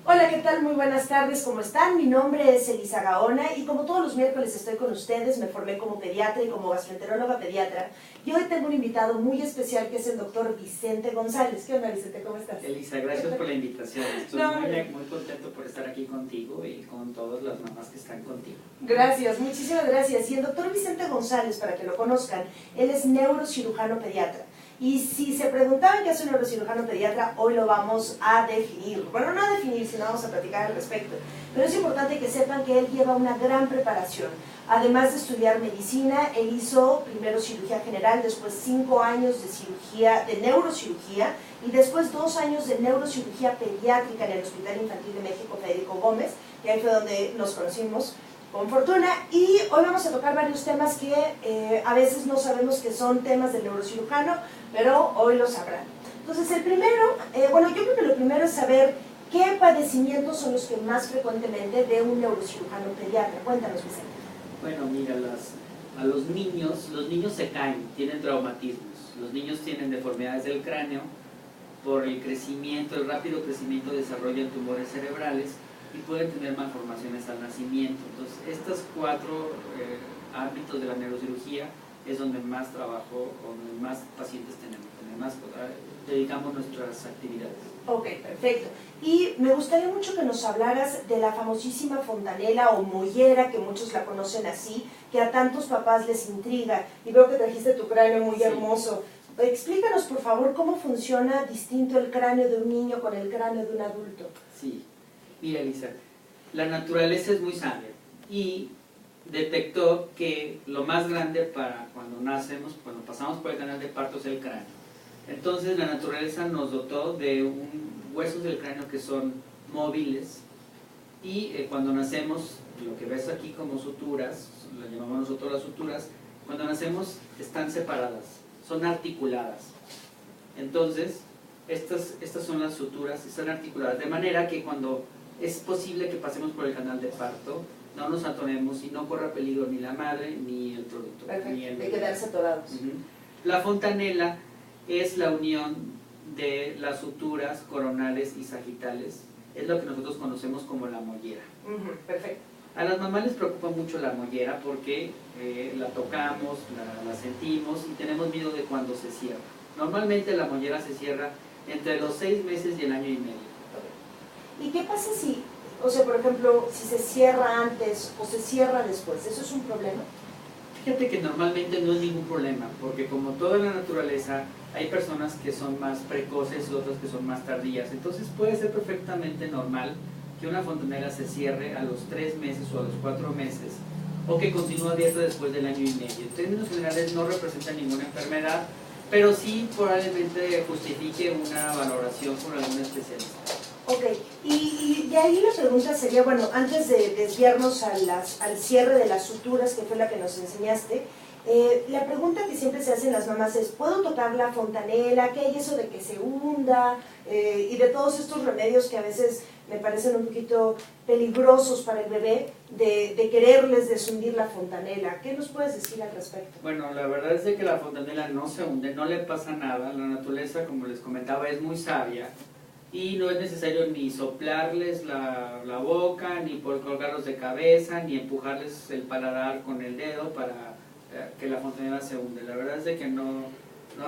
Hola, ¿qué tal? Muy buenas tardes, ¿cómo están? Mi nombre es Elisa Gaona y como todos los miércoles estoy con ustedes, me formé como pediatra y como gastroenteróloga pediatra. Y hoy tengo un invitado muy especial que es el doctor Vicente González. ¿Qué onda, Vicente? ¿Cómo estás? Elisa, gracias por la invitación. Estoy muy contento por estar aquí contigo y con todas las mamás que están contigo. Gracias, muchísimas gracias. Y el doctor Vicente González, para que lo conozcan, él es neurocirujano pediatra. Y si se preguntaban qué es un neurocirujano pediatra, hoy lo vamos a definir. Bueno, no a definir, sino vamos a platicar al respecto. Pero es importante que sepan que él lleva una gran preparación. Además de estudiar medicina, él hizo primero cirugía general, después 5 años de cirugía, de neurocirugía, y después 2 años de neurocirugía pediátrica en el Hospital Infantil de México Federico Gómez, y ahí fue donde nos conocimos con fortuna. Y hoy vamos a tocar varios temas que a veces no sabemos que son temas del neurocirujano, pero hoy lo sabrán. Entonces el primero, bueno, yo creo que lo primero es saber qué padecimientos son los que más frecuentemente ve un neurocirujano pediatra. Cuéntanos, Vicente. Bueno, mira, a los niños se caen, tienen traumatismos. Los niños tienen deformidades del cráneo por el crecimiento, el rápido crecimiento, desarrollan tumores cerebrales y pueden tener malformaciones al nacimiento. Entonces, estos 4 ámbitos de la neurocirugía es donde más trabajo, donde más pacientes tenemos, donde más dedicamos nuestras actividades. Ok, perfecto. Y me gustaría mucho que nos hablaras de la famosísima fontanela o mollera, que muchos la conocen así, que a tantos papás les intriga. Y veo que trajiste tu cráneo muy hermoso. Explícanos, por favor, cómo funciona distinto el cráneo de un niño con el cráneo de un adulto. Sí, mira, Elisa, la naturaleza es muy sabia y detectó que lo más grande para cuando nacemos, cuando pasamos por el canal de parto, es el cráneo. Entonces la naturaleza nos dotó de huesos del cráneo que son móviles y cuando nacemos, lo que ves aquí como suturas, lo llamamos nosotros las suturas, cuando nacemos están separadas, son articuladas. Entonces estas son las suturas, están articuladas, de manera que cuando es posible que pasemos por el canal de parto, no nos atoremos y no corra peligro ni la madre ni el producto. Perfecto, ni el de quedarse atorados. La fontanela es la unión de las suturas coronales y sagitales, es lo que nosotros conocemos como la mollera. Perfecto. A las mamás les preocupa mucho la mollera porque la tocamos, la sentimos y tenemos miedo de cuando se cierra. Normalmente la mollera se cierra entre los 6 meses y el año y medio. ¿Y qué pasa si, o sea, por ejemplo, si se cierra antes o se cierra después? ¿Eso es un problema? Fíjate que normalmente no es ningún problema, porque como toda la naturaleza, hay personas que son más precoces y otras que son más tardías. Entonces puede ser perfectamente normal que una fontanela se cierre a los 3 meses o a los 4 meses, o que continúe abierta después del año y medio. En términos generales no representa ninguna enfermedad, pero sí probablemente justifique una valoración por algún especialista. Ok, y de ahí la pregunta sería, bueno, antes de desviarnos al cierre de las suturas, que fue la que nos enseñaste, la pregunta que siempre se hacen las mamás es, ¿puedo tocar la fontanela? ¿Qué hay eso de que se hunda? Y de todos estos remedios que a veces me parecen un poquito peligrosos para el bebé, de quererles deshundir la fontanela. ¿Qué nos puedes decir al respecto? Bueno, la verdad es de que la fontanela no se hunde, no le pasa nada. La naturaleza, como les comentaba, es muy sabia. Y no es necesario ni soplarles la boca, ni por colgarlos de cabeza, ni empujarles el paladar con el dedo para que la fontanela se hunde. La verdad es de que no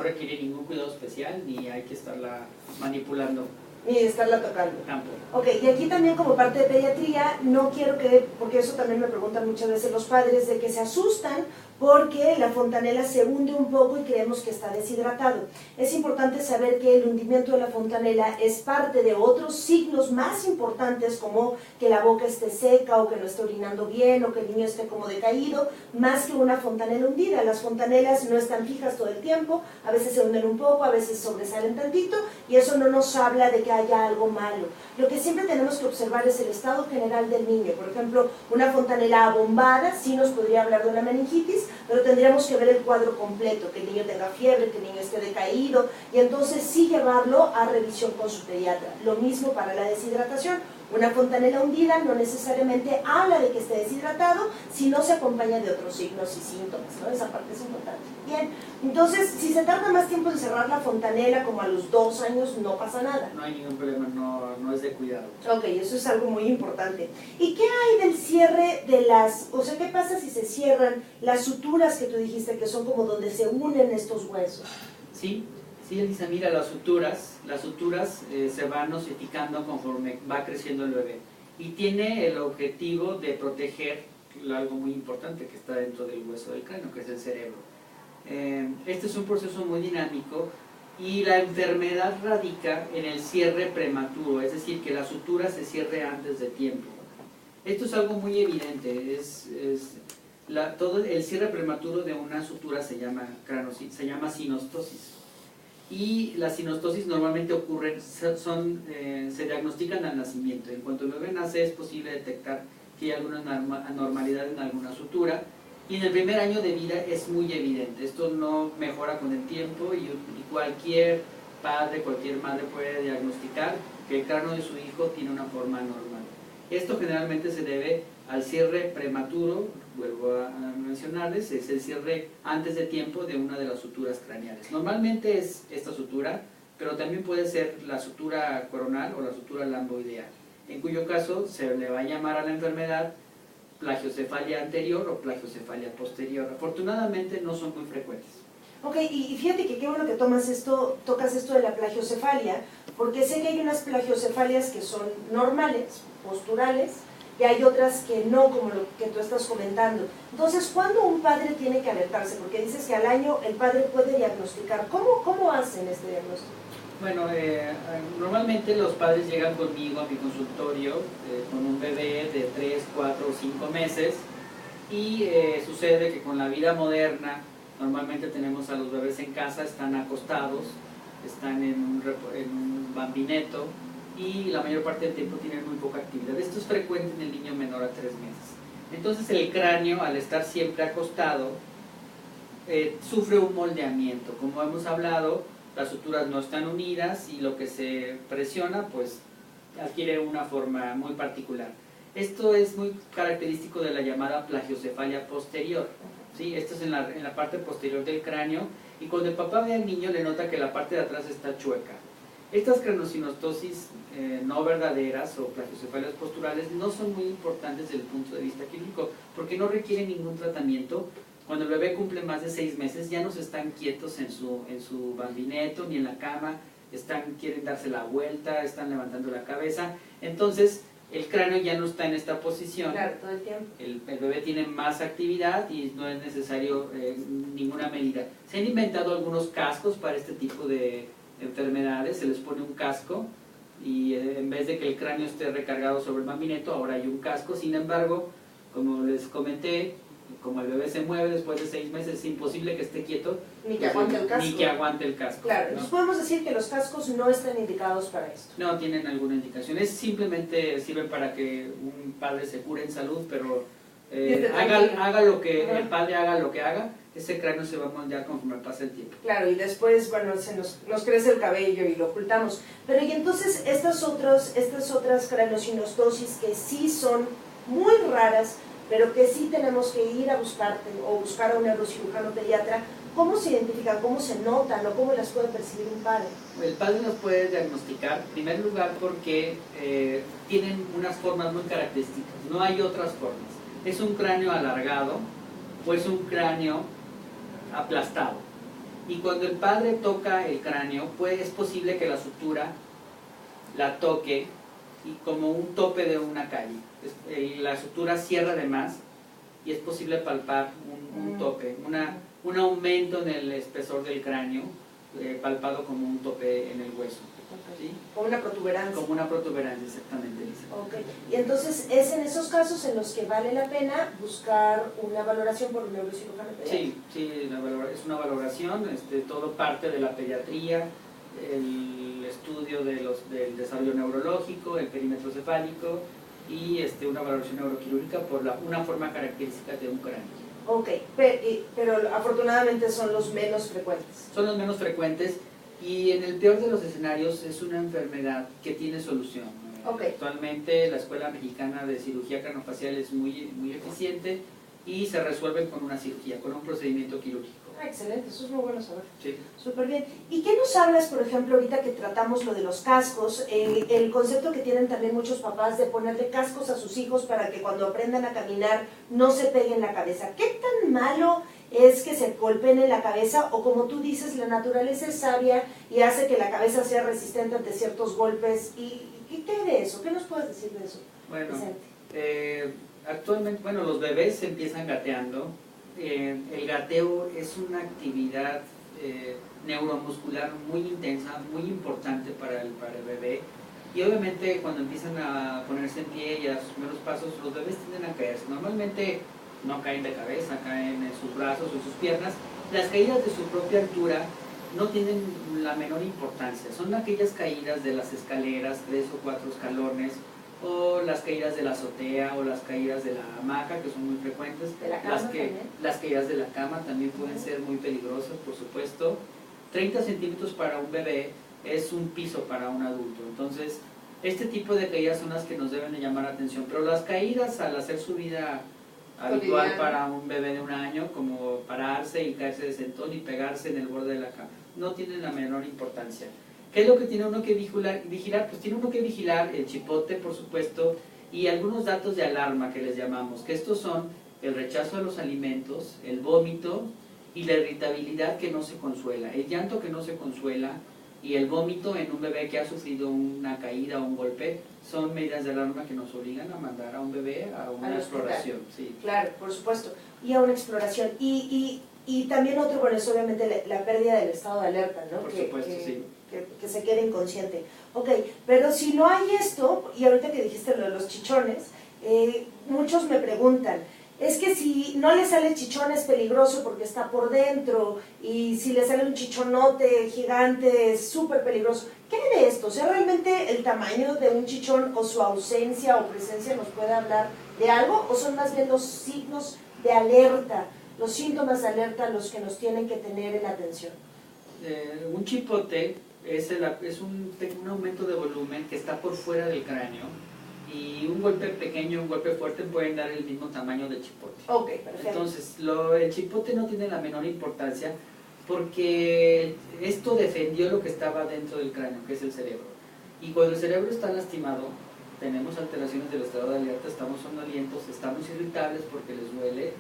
requiere ningún cuidado especial, ni hay que estarla manipulando. Ni de estarla tocando. Tampoco. Ok, y aquí también como parte de pediatría, no quiero que, porque eso también me preguntan muchas veces los padres, de que se asustan porque la fontanela se hunde un poco y creemos que está deshidratado. Es importante saber que el hundimiento de la fontanela es parte de otros signos más importantes, como que la boca esté seca o que no esté orinando bien o que el niño esté como decaído, más que una fontanela hundida. Las fontanelas no están fijas todo el tiempo, a veces se hunden un poco, a veces sobresalen tantito, y eso no nos habla de que haya algo malo. Lo que siempre tenemos que observar es el estado general del niño. Por ejemplo, una fontanela abombada sí nos podría hablar de una meningitis, pero tendríamos que ver el cuadro completo, que el niño tenga fiebre, que el niño esté decaído, y entonces sí llevarlo a revisión con su pediatra. Lo mismo para la deshidratación. Una fontanela hundida no necesariamente habla de que esté deshidratado, sino se acompaña de otros signos y síntomas, ¿no? Esa parte es importante. Bien, entonces, si se tarda más tiempo en cerrar la fontanela, como a los 2 años, no pasa nada. No hay ningún problema, no es de cuidado. Ok, eso es algo muy importante. ¿Y qué hay del cierre de las, o sea, qué pasa si se cierran las suturas que tú dijiste que son como donde se unen estos huesos? Sí, Elisa, mira, las suturas se van osificando conforme va creciendo el bebé y tiene el objetivo de proteger algo muy importante que está dentro del hueso del cráneo, que es el cerebro. Este es un proceso muy dinámico y la enfermedad radica en el cierre prematuro, es decir, que la sutura se cierre antes de tiempo. Esto es algo muy evidente, todo el cierre prematuro de una sutura se llama sinostosis. Y las sinostosis normalmente ocurren, se diagnostican al nacimiento. En cuanto el bebé nace es posible detectar que hay alguna anormalidad en alguna sutura y en el primer año de vida es muy evidente. Esto no mejora con el tiempo y cualquier padre, cualquier madre puede diagnosticar que el cráneo de su hijo tiene una forma anormal. Esto generalmente se debe al cierre prematuro, vuelvo a mencionarles, es el cierre antes de tiempo de una de las suturas craneales. Normalmente es esta sutura, pero también puede ser la sutura coronal o la sutura lamboidea, en cuyo caso se le va a llamar a la enfermedad plagiocefalia anterior o plagiocefalia posterior. Afortunadamente no son muy frecuentes. Ok, y fíjate que qué bueno que tocas esto de la plagiocefalia, porque sé que hay unas plagiocefalias que son normales, posturales, y hay otras que no, como lo que tú estás comentando. Entonces, ¿cuándo un padre tiene que alertarse? Porque dices que al año el padre puede diagnosticar. ¿Cómo hacen este diagnóstico? Bueno, normalmente los padres llegan conmigo a mi consultorio con un bebé de 3, 4 o 5 meses y sucede que con la vida moderna normalmente tenemos a los bebés en casa, están acostados, están en un bambineto y la mayor parte del tiempo tienen muy poca actividad. Esto es frecuente en el niño menor a 3 meses. Entonces el cráneo, al estar siempre acostado, sufre un moldeamiento. Como hemos hablado, las suturas no están unidas y lo que se presiona pues adquiere una forma muy particular. Esto es muy característico de la llamada plagiocefalia posterior, ¿sí? Esto es en la parte posterior del cráneo y cuando el papá ve al niño le nota que la parte de atrás está chueca. Estas craneosinostosis no verdaderas o plagiocefalias posturales no son muy importantes desde el punto de vista clínico porque no requieren ningún tratamiento. Cuando el bebé cumple más de 6 meses ya no se están quietos en su bambineto ni en la cama, quieren darse la vuelta, están levantando la cabeza, entonces el cráneo ya no está en esta posición. Claro, todo el tiempo. El bebé tiene más actividad y no es necesario ninguna medida. Se han inventado algunos cascos para este tipo de enfermedades, se les pone un casco y en vez de que el cráneo esté recargado sobre el bambineto, ahora hay un casco. Sin embargo, como les comenté, como el bebé se mueve después de 6 meses, es imposible que esté quieto. Ni que aguante el casco. Ni que aguante el casco. Claro, ¿no? entonces podemos decir que los cascos no están indicados para esto. No tienen alguna indicación, simplemente sirven para que un padre se cure en salud, pero haga lo que el padre haga lo que haga, ese cráneo se va a moldear conforme pasa el tiempo. Claro, y después, bueno, nos crece el cabello y lo ocultamos. Pero y entonces estas otras craneosinostosis que sí son muy raras, pero que sí tenemos que ir a buscarte o buscar a un neurocirujano pediatra, ¿cómo se identifican, cómo se notan o cómo las puede percibir un padre? El padre los puede diagnosticar, en primer lugar porque tienen unas formas muy características, no hay otras formas. Es un cráneo alargado o es un cráneo aplastado. Y cuando el padre toca el cráneo, es posible que la sutura la toque y como un tope de una calle. La sutura cierra de más y es posible palpar un tope, un aumento en el espesor del cráneo, palpado como un tope en el hueso. ¿Sí? Como una protuberancia. Como una protuberancia, exactamente, Lisa. Okay. Y entonces es en esos casos en los que vale la pena buscar una valoración por un neurocirujano pediatra. Sí, es una valoración, todo parte de la pediatría, el estudio del desarrollo neurológico, el perímetro cefálico y una valoración neuroquirúrgica por una forma característica de un cráneo. Ok, pero afortunadamente son los menos frecuentes. Son los menos frecuentes y en el peor de los escenarios es una enfermedad que tiene solución. Okay. Actualmente la Escuela Mexicana de Cirugía Craneofacial es muy eficiente y se resuelve con una cirugía, con un procedimiento quirúrgico. Ah, excelente, eso es muy bueno saber. Sí. Súper bien. ¿Y qué nos hablas, por ejemplo, ahorita que tratamos lo de los cascos, el concepto que tienen también muchos papás de ponerle cascos a sus hijos para que cuando aprendan a caminar no se peguen la cabeza? ¿Qué tan malo es que se golpeen en la cabeza, o como tú dices, la naturaleza es sabia y hace que la cabeza sea resistente ante ciertos golpes? ¿Y qué hay de eso? ¿Qué nos puedes decir de eso? Bueno, actualmente, los bebés se empiezan gateando. El gateo es una actividad neuromuscular muy intensa, muy importante para el bebé, y obviamente cuando empiezan a ponerse en pie y a dar sus primeros pasos, los bebés tienden a caerse. Normalmente no caen de cabeza, caen en sus brazos o en sus piernas. Las caídas de su propia altura no tienen la menor importancia, son aquellas caídas de las escaleras, 3 o 4 escalones, o las caídas de la azotea, o las caídas de la hamaca, que son muy frecuentes. ¿De la cama también? Las caídas de la cama también pueden ser muy peligrosas, por supuesto. 30 centímetros para un bebé es un piso para un adulto. Entonces, este tipo de caídas son las que nos deben de llamar la atención. Pero las caídas al hacer su vida habitual para un bebé de 1 año, como pararse y caerse de sentón y pegarse en el borde de la cama, no tienen la menor importancia. ¿Qué es lo que tiene uno que vigilar? Pues tiene uno que vigilar el chipote, por supuesto, y algunos datos de alarma que les llamamos, que estos son el rechazo a los alimentos, el vómito y la irritabilidad que no se consuela, el llanto que no se consuela y el vómito en un bebé que ha sufrido una caída o un golpe. Son medidas de alarma que nos obligan a mandar a un bebé a una exploración. Sí. Claro, por supuesto, y a una exploración. Y también otro, bueno, es obviamente la pérdida del estado de alerta, ¿no? Por supuesto, sí. Que se quede inconsciente. Ok, pero si no hay esto, y ahorita que dijiste lo de los chichones, muchos me preguntan, es que si no le sale chichón es peligroso porque está por dentro, y si le sale un chichonote gigante es súper peligroso. ¿Qué hay de esto? O sea, ¿realmente el tamaño de un chichón o su ausencia o presencia nos puede hablar de algo? ¿O son más bien los signos de alerta, los síntomas de alerta los que nos tienen que tener en atención? Un chipote es un aumento de volumen que está por fuera del cráneo, y un golpe pequeño, un golpe fuerte pueden dar el mismo tamaño de chipote. Ok, perfecto. Entonces, el chipote no tiene la menor importancia porque esto defendió lo que estaba dentro del cráneo, que es el cerebro. Y cuando el cerebro está lastimado, tenemos alteraciones del estado de alerta, estamos somnolientos, estamos irritables porque les duele.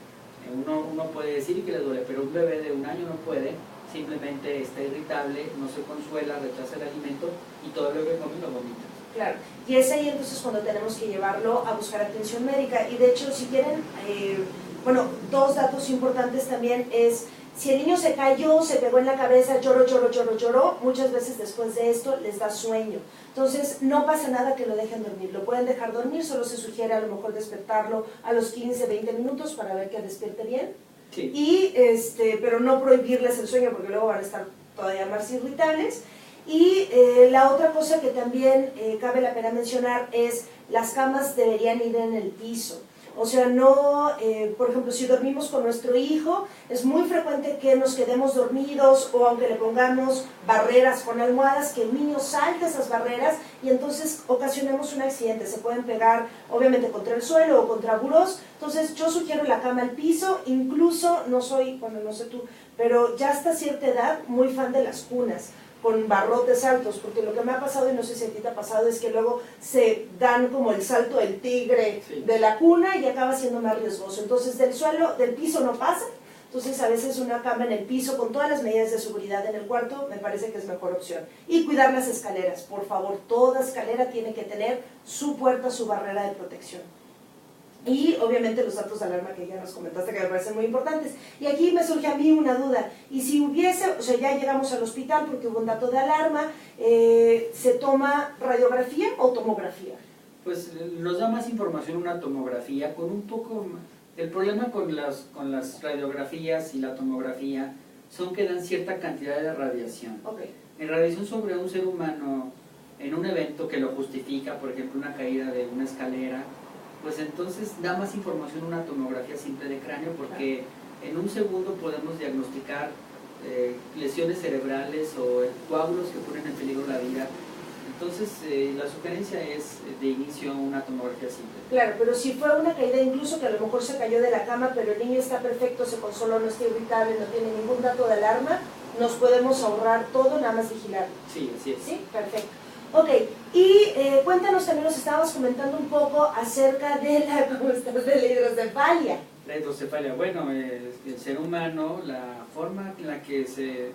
Uno puede decir que les duele, pero un bebé de 1 año no puede. Simplemente está irritable, no se consuela, rechaza el alimento y todo lo que come lo vomita. Claro, y es ahí entonces cuando tenemos que llevarlo a buscar atención médica. Y de hecho, si quieren, 2 datos importantes también es, si el niño se cayó, se pegó en la cabeza, lloró, muchas veces después de esto les da sueño. Entonces, no pasa nada que lo dejen dormir, lo pueden dejar dormir, solo se sugiere a lo mejor despertarlo a los 15, 20 minutos para ver que despierte bien. Sí. Y pero no prohibirles el sueño porque luego van a estar todavía más irritables. Y la otra cosa que también cabe la pena mencionar es las camas deberían ir en el piso. O sea, no, por ejemplo, si dormimos con nuestro hijo, es muy frecuente que nos quedemos dormidos, o aunque le pongamos barreras con almohadas, que el niño salte esas barreras y entonces ocasionemos un accidente. Se pueden pegar, obviamente, contra el suelo o contra burós. Entonces, yo sugiero la cama al piso, incluso, no sé tú, pero ya hasta cierta edad, muy fan de las cunas con barrotes altos, porque lo que me ha pasado, y no sé si a ti te ha pasado, es que luego se dan como el salto del tigre de la cuna y acaba siendo más riesgoso. Entonces del piso no pasa. Entonces a veces una cama en el piso con todas las medidas de seguridad en el cuarto me parece que es mejor opción. Y cuidar las escaleras, por favor, toda escalera tiene que tener su puerta, su barrera de protección. Y obviamente los datos de alarma que ya nos comentaste que me parecen muy importantes. Y aquí me surge a mí una duda, y si hubiese, o sea, ya llegamos al hospital porque hubo un dato de alarma, ¿se toma radiografía o tomografía? Pues nos da más información una tomografía, con un poco. El problema con las radiografías y la tomografía son que dan cierta cantidad de radiación. Okay. En radiación sobre un ser humano, en un evento que lo justifica, por ejemplo una caída de una escalera, pues entonces da más información una tomografía simple de cráneo, porque en un segundo podemos diagnosticar lesiones cerebrales o coágulos que ponen en peligro la vida. Entonces, la sugerencia es de inicio una tomografía simple. Claro, pero si fue una caída, incluso que a lo mejor se cayó de la cama, pero el niño está perfecto, se consoló, no está irritable, no tiene ningún dato de alarma, nos podemos ahorrar todo, nada más vigilarlo. Sí, así es. Sí, perfecto. Ok, y cuéntanos también, nos estábamos comentando un poco acerca de la, ¿cómo estás?, de la hidrocefalia. La hidrocefalia, bueno, el ser humano, la forma en la que se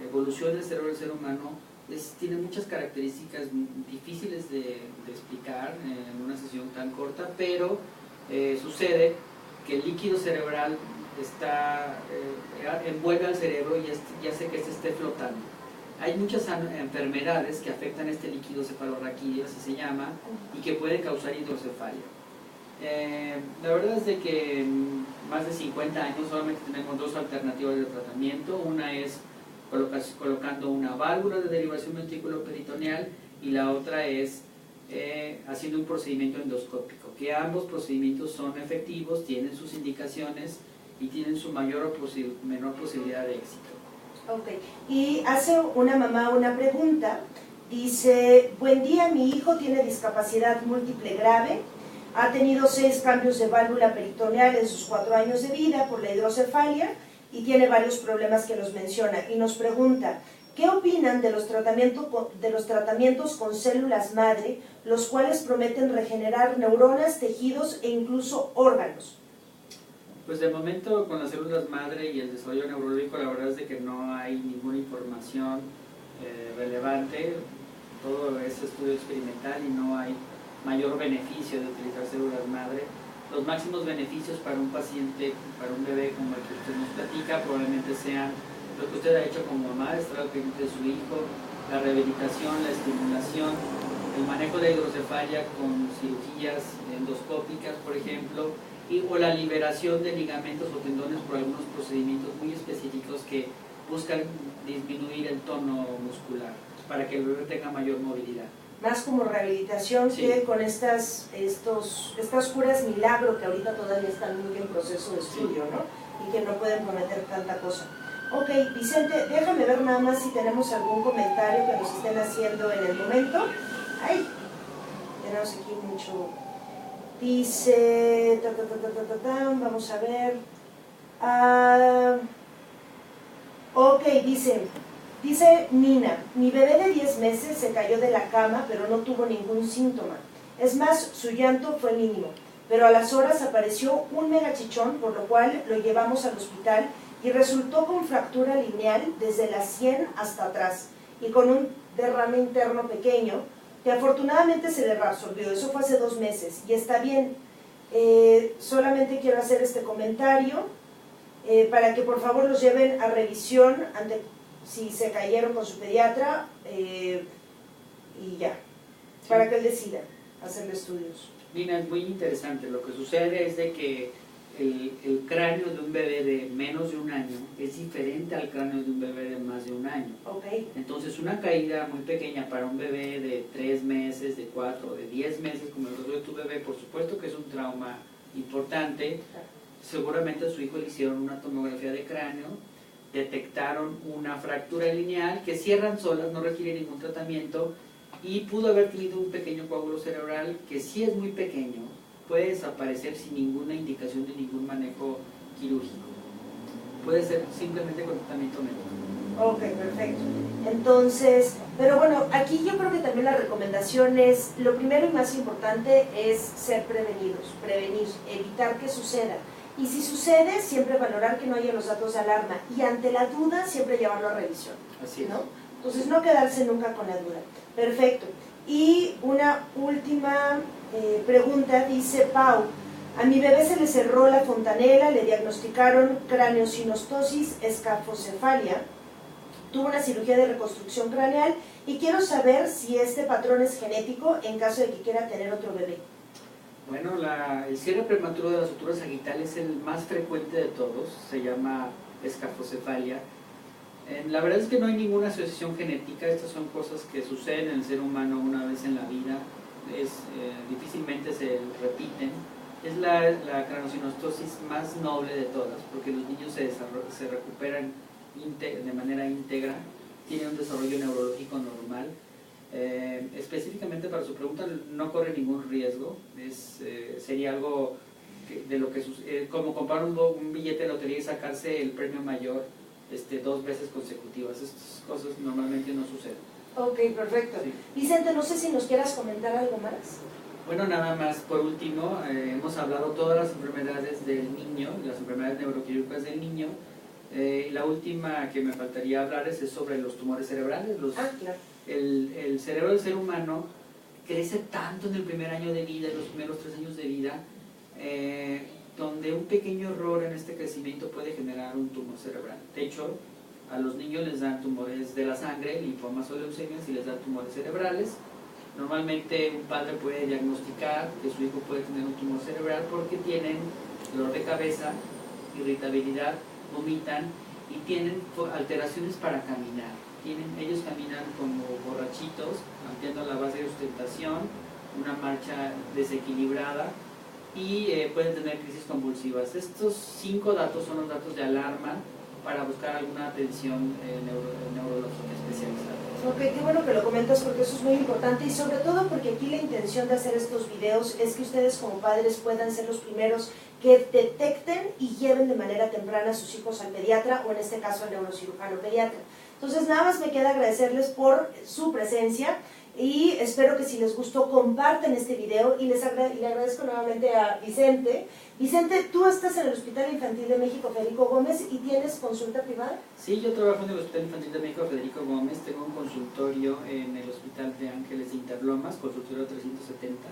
evoluciona el cerebro del ser humano tiene muchas características difíciles de explicar en una sesión tan corta, pero sucede que el líquido cerebral envuelve al cerebro y hace que éste esté flotando. Hay muchas enfermedades que afectan este líquido cefalorraquídeo, así se llama, y que pueden causar hidrocefalia. La verdad es de que en más de 50 años solamente tenemos dos alternativas de tratamiento. Una es colocando una válvula de derivación ventriculoperitoneal y la otra es haciendo un procedimiento endoscópico, que ambos procedimientos son efectivos, tienen sus indicaciones y tienen su mayor o menor posibilidad de éxito. Ok, y hace una mamá una pregunta, dice: buen día, mi hijo tiene discapacidad múltiple grave, ha tenido 6 cambios de válvula peritoneal en sus 4 años de vida por la hidrocefalia y tiene varios problemas que nos menciona, y nos pregunta: ¿qué opinan de los tratamientos con células madre, los cuales prometen regenerar neuronas, tejidos e incluso órganos? Pues de momento con las células madre y el desarrollo neurológico, la verdad es de que no hay ninguna información relevante, todo es estudio experimental y no hay mayor beneficio de utilizar células madre. Los máximos beneficios para un paciente, para un bebé como el que usted nos platica, probablemente sean lo que usted ha hecho como mamá, estar al pendiente de su hijo, la rehabilitación, la estimulación, el manejo de hidrocefalia con cirugías endoscópicas, por ejemplo, o la liberación de ligamentos o tendones por algunos procedimientos muy específicos que buscan disminuir el tono muscular para que el bebé tenga mayor movilidad. Más como rehabilitación, sí, que con estas curas milagro que ahorita todavía están muy en proceso de estudio, sí, ¿no? Y que no pueden prometer tanta cosa. Ok, Vicente, déjame ver nada más si tenemos algún comentario que nos estén haciendo en el momento. Ay, tenemos aquí mucho. Dice, vamos a ver. Ok, dice Nina: mi bebé de 10 meses se cayó de la cama, pero no tuvo ningún síntoma. Es más, su llanto fue mínimo, pero a las horas apareció un megachichón, por lo cual lo llevamos al hospital y resultó con fractura lineal desde la sien hasta atrás y con un derrame interno pequeño, que afortunadamente se le reabsorbió. Eso fue hace 2 meses y está bien. Solamente quiero hacer este comentario para que por favor los lleven a revisión si se cayeron con su pediatra y ya, para que él decida hacerle estudios. Nina, es muy interesante. Lo que sucede es de que el cráneo de un bebé de menos de 1 año es diferente al cráneo de un bebé de más de 1 año. Okay. Entonces una caída muy pequeña para un bebé de 3 meses, de 4, de 10 meses, como el caso de tu bebé, por supuesto que es un trauma importante. Seguramente a su hijo le hicieron una tomografía de cráneo, detectaron una fractura lineal que cierran solas, no requiere ningún tratamiento, y pudo haber tenido un pequeño coágulo cerebral que sí es muy pequeño, puede desaparecer sin ninguna indicación de ningún manejo quirúrgico. Puede ser simplemente con tratamiento médico. Ok, perfecto. Entonces, pero bueno, aquí yo creo que también la recomendación es, lo primero y más importante es ser prevenidos, prevenir, evitar que suceda. Y si sucede, siempre valorar que no haya los datos de alarma. Y ante la duda, siempre llevarlo a revisión. Así es. ¿No? Entonces, no quedarse nunca con la duda. Perfecto. Y una última pregunta, dice Pau: a mi bebé se le cerró la fontanela, le diagnosticaron craneosinostosis escafocefalia, tuvo una cirugía de reconstrucción craneal y quiero saber si este patrón es genético en caso de que quiera tener otro bebé. Bueno, el cierre prematuro de la sutura sagital es el más frecuente de todos, se llama escafocefalia. La verdad es que no hay ninguna asociación genética, estas son cosas que suceden en el ser humano una vez en la vida, difícilmente se repiten. Es la craneosinostosis más noble de todas, porque los niños se recuperan de manera íntegra, tienen un desarrollo neurológico normal. Específicamente para su pregunta, no corre ningún riesgo, sería algo de lo que como comprar un billete de lotería y sacarse el premio mayor 2 veces consecutivas. Estas cosas normalmente no suceden. Ok, perfecto. Sí. Vicente, no sé si nos quieras comentar algo más. Bueno, nada más, por último, hemos hablado todas las enfermedades del niño, las enfermedades neuroquirúrgicas del niño. La última que me faltaría hablar es sobre los tumores cerebrales. Claro. El cerebro del ser humano crece tanto en el primer año de vida, en los primeros 3 años de vida, donde un pequeño error en este crecimiento puede generar un tumor cerebral. De hecho, a los niños les dan tumores de la sangre, linfomas o leucemias, y les dan tumores cerebrales. Normalmente un padre puede diagnosticar que su hijo puede tener un tumor cerebral porque tienen dolor de cabeza, irritabilidad, vomitan y tienen alteraciones para caminar. Ellos caminan como borrachitos, ampliando la base de sustentación, una marcha desequilibrada y pueden tener crisis convulsivas. Estos 5 datos son los datos de alarma para buscar alguna atención neurológica especializada. Ok, qué bueno que lo comentas porque eso es muy importante y sobre todo porque aquí la intención de hacer estos videos es que ustedes como padres puedan ser los primeros que detecten y lleven de manera temprana a sus hijos al pediatra o en este caso al neurocirujano pediatra. Entonces nada más me queda agradecerles por su presencia y espero que si les gustó compartan este video y le agradezco nuevamente a Vicente. Vicente, tú estás en el Hospital Infantil de México Federico Gómez y tienes consulta privada. Sí, yo trabajo en el Hospital Infantil de México Federico Gómez, tengo un consultorio en el Hospital de Ángeles de Interlomas, consultorio 370.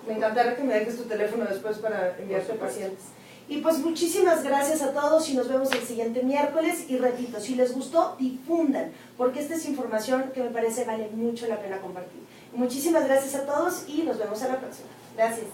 Me encantará que me dejes tu teléfono después para enviarte pacientes. Y pues muchísimas gracias a todos y nos vemos el siguiente miércoles. Y repito, si les gustó, difundan, porque esta es información que me parece vale mucho la pena compartir. Muchísimas gracias a todos y nos vemos a la próxima. Gracias.